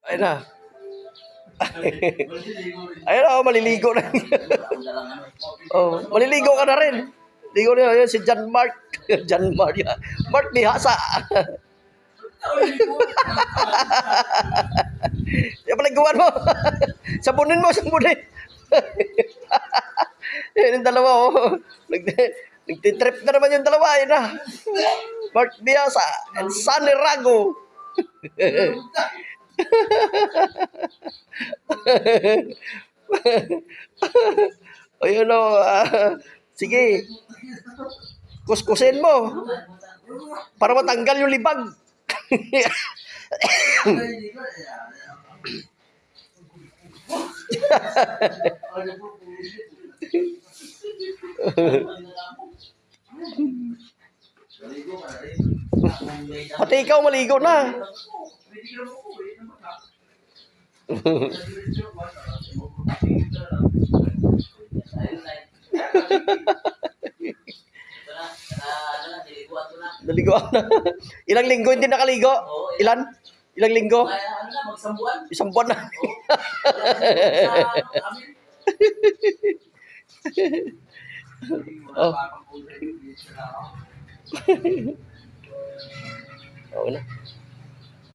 Ayun na. Ayun na, maliligo na. Oh, maliligo ka na rin. Ligo na yun, si John Mark. John Mark. Mark Bihasa. Yung paliguan mo. Sabunin mo, sabunin. Yun yung dalawa, oh. Nagtitrip na naman yung dalawa, yun na. Mark Bihasa and Sunny Rago. Ayun o, sige. Kuskusin mo. Para matanggal yung libag. Pati ikaw maligo na. Naligo na. Ilang linggo hindi nakaligo? Ilan? Ilang linggo? Isang buwan na. Oh. Oo na.